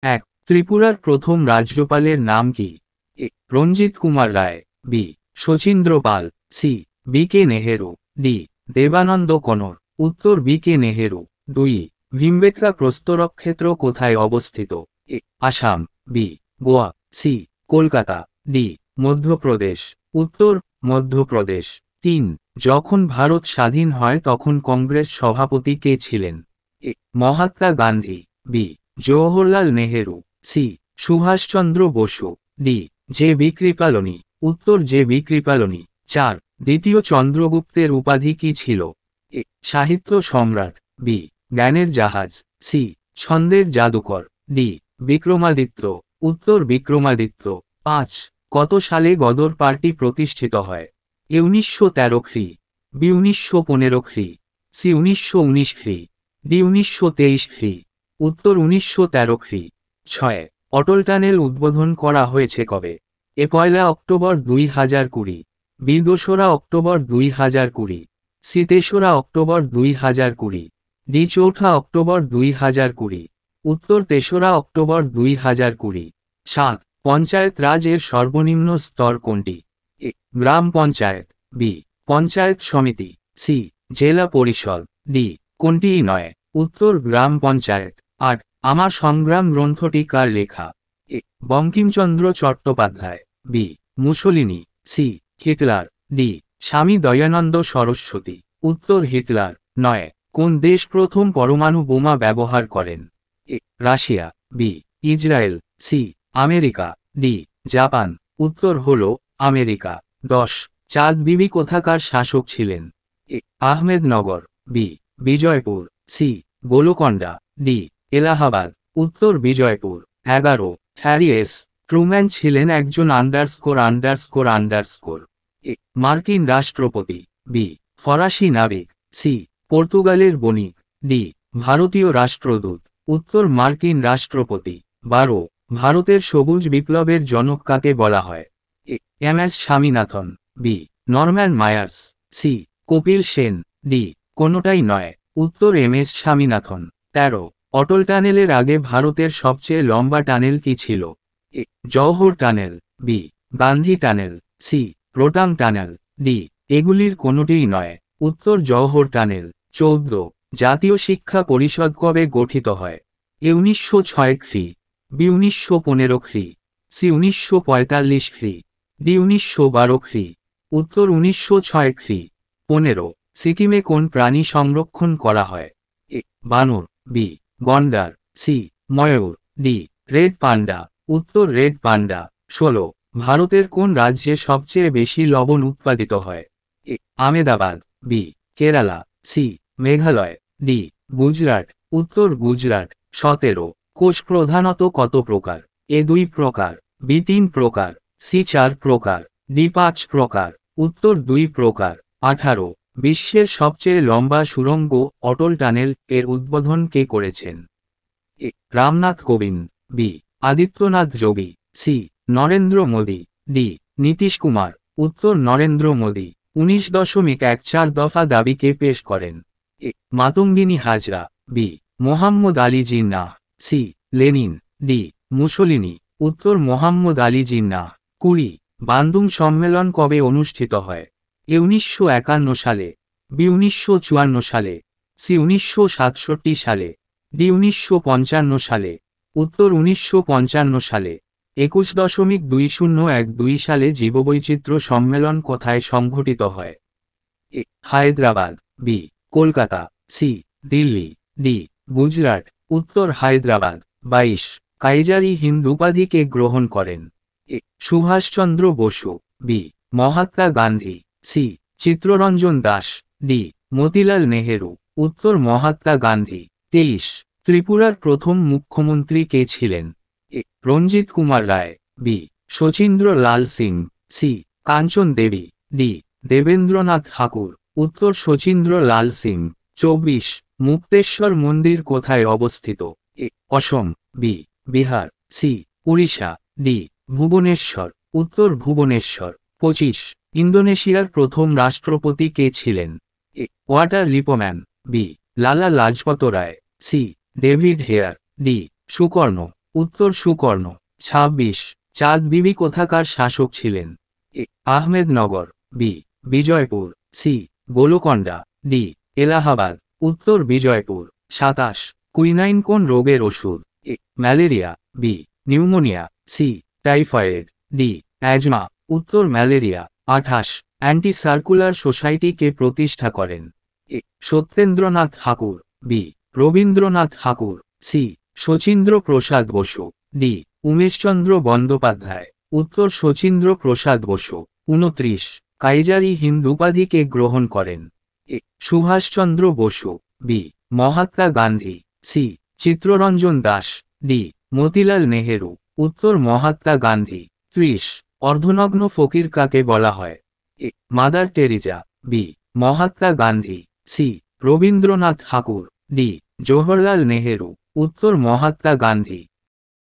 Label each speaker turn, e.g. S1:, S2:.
S1: এক, ত্রিপুরার প্রথম রাজ্যপালের নাম কি? A, Ranjit Kumar Roy. B, Sachindra Pal. C, B K Nehru. D, Debananda Konar. উত্তর বি কে নেহেরু। 2, ভীমবেটকা প্রস্তরক্ষেত্র কোথায় অবস্থিত? A, Assam. B, Goa. C, Kolkata. D, Madhya Pradesh. উত্তর মধ্যপ্রদেশ। 3, যখন ভারত স্বাধীন হয় তখন কংগ্রেস সভাপতি কে ছিলেন? A, Mahatma Gandhi. B, Jawaharlal Nehru. C, Subhas Chandra Basu. D, J B Kripalani. উত্তর জে বি কৃপালনী। 4, দ্বিতীয় চন্দ্রগুপ্তের উপাধি কি ছিল? এ, সাহিত্য সম্রাট। বি, জ্ঞানের জাহাজ। সি, ছন্দের জাদুকর। ডি, বিক্রমাদিত্য। উত্তর বিক্রমাদিত্য। 5, কত সালে গদর পার্টি প্রতিষ্ঠিত হয়? এ 1913 খ্রি। বি 1915 খ্রি। সি 1919 খ্রি। ডি 1923 খ্রি। উত্তর 1913 খ্রি। 6, অটল টানেল উদ্বোধন করা হয়েছে কবে? A 1 October 2020। B 2 October 2020। C 3 October 2020। D 4 October 2020। উত্তর 3 অক্টোবর 2020। 7, পঞ্চায়েত রাজ এর সর্বনিম্ন স্তর কোনটি? এ, গ্রাম পঞ্চায়েত। বি, পঞ্চায়েত সমিতি। সি, জেলা পরিষদ। ডি, কোনটিই নয়। উত্তর গ্রাম পঞ্চায়েত। 8, আমার সংগ্রাম গ্রন্থটি কার লেখা? A, Bankim Chandra Chattopadhyay. B, Mussolini. C, Hitler. D, Swami Dayananda Saraswati. উত্তর হিটলার। 9, কোন দেশ প্রথম পরমাণু বোমা ব্যবহার করেন? A, Russia. B, Israel. C, America. D, Japan. উত্তর হল আমেরিকা। 10, চাঁদ বিবি কোথাকার শাসক ছিলেন? A, Ahmednagar. B, Bijapur. C, Golconda. D, Allahabad. উত্তর বিজয়পুর। 11, হ্যারি এস ট্রুম্যান ছিলেন একজন আন্ডারস্কোর। এ, মার্কিন রাষ্ট্রপতি। বি, ফরাসি নাবিক। সি, পর্তুগালের বণিক। ডি, ভারতীয় রাষ্ট্রদূত। উত্তর মার্কিন রাষ্ট্রপতি। 12, ভারতের সবুজ বিপ্লবের জনক কাকে বলা হয়? A, M S Swaminathan. B, Norman Myers. C, Kapil Sen. D, কোনোটাই নয়। উত্তর এম এস স্বামীনাথন। 13, অটল টানেলের আগে ভারতের সবচেয়ে লম্বা টানেল কি ছিল? A, Jawahar tunnel. B, Gandhi tunnel. C, Rohtang tunnel. D, এগুলির কোনোটিই নয়। উত্তর জওহর টানেল। 14, জাতীয় শিক্ষা পরিষদ কবে গঠিত হয়? এ 1906 খ্রি। বি 1915 খ্রি। সি 1945 খ্রি। ডি 1912 খ্রি। উত্তর 1906 খ্রি। 15, সিকিমে কোন প্রাণী সংরক্ষণ করা হয়? এ, বানর। বি, গন্ডার। সি, ময়ূর। D, red panda. উত্তর রেড পান্ডা। 16, ভারতের কোন রাজ্যে সবচেয়ে বেশি লবণ উৎপাদিত হয়? A, Ahmedabad. B, Kerala. C, Meghalaya. D, Gujarat. উত্তর গুজরাট। 17, কোষ প্রধানত কত প্রকার? এ 2 প্রকার। বি 3 প্রকার। সি 4 প্রকার। ডি 5 প্রকার। উত্তর 2 প্রকার। 18, বিশ্বের সবচেয়ে লম্বা সুড়ঙ্গ অটল টানেল এর উদ্বোধন কে করেছেন? A, Ram Nath Kovind. B, Adityanath Yogi. C, Narendra Modi. D, Nitish Kumar. উত্তর নরেন্দ্র মোদী। 19.14 দফা দাবিকে পেশ করেন? A, Matangini Hazra. B, Mohammad Ali Jinnah. C, Lenin. D, Mussolini. উত্তর মোহাম্মদ আলী জিন্নাহ। 20, বান্দুং সম্মেলন কবে অনুষ্ঠিত হয়? এ 1951 সালে। বি 1954 সালে। সি 1967 সালে। ডি 1955 সালে। উত্তর 1955 সালে। 21.2012 সালে জীববৈচিত্র্য সম্মেলন কোথায় সংঘটিত হয়? A, Hyderabad. B, Kolkata. C, Delhi. D, Gujarat. উত্তর হায়দ্রাবাদ। 22, কাইজার-ই হিন্দ উপাধি কে গ্রহণ করেন? A, Subhas Chandra Basu. B, Mahatma Gandhi. C, Chittaranjan Das. D, Motilal Nehru. উত্তর মহাত্মা গান্ধী। 23, ত্রিপুরার প্রথম মুখ্যমন্ত্রী কে ছিলেন? A, Ranjit Kumar Roy. B, Sachindra Lal Singh. C, Kanchan Devi. D, Debendranath Tagore. উত্তর শচীন্দ্র লাল সিং। 24, মুক্তেশ্বর মন্দির কোথায় অবস্থিত? A, Assam. B, Bihar. C, Orissa. D, Bhubaneswar. উত্তর ভুবনেশ্বর। 25, ইন্দোনেশিয়ার প্রথম রাষ্ট্রপতি কে ছিলেন? এ, water Lippmann. B, Lala Lajpat Rai. C, David Hare. D, Sukarno. উত্তর সুকর্ণ। ২৬ চাঁদ বিবি কোথাকার শাসক ছিলেন? A Ahmednagar, B Bijapur, C Golconda, D Allahabad. উত্তর বিজয়পুর। ২৭ কুইনাইন কোন রোগের ওষুধ? A malaria, B pneumonia, C typhoid, D asthma. উত্তর ম্যালেরিয়া। ২৮ অ্যান্টি সার্কুলার সোসাইটি কে প্রতিষ্ঠা করেন? A Satyendranath Tagore, B Rabindranath Tagore, C Sachindra Prasad Basu, D Umesh Chandra Bandyopadhyay. উত্তর শচীন্দ্র প্রসাদ বসু। ২৯ কাইজার-ই হিন্দ উপাধি কে গ্রহণ করেন? A Subhas Chandra Basu, B Mahatma Gandhi, C Chittaranjan Das, D Motilal Nehru. উত্তর মহাত্মা গান্ধী। ৩০ অর্ধনগ্ন ফকির কাকে বলা হয়? A Mother Teresa, B Mahatma Gandhi, C Rabindranath Tagore, D Jawaharlal Nehru. উত্তর মহাত্মা গান্ধী।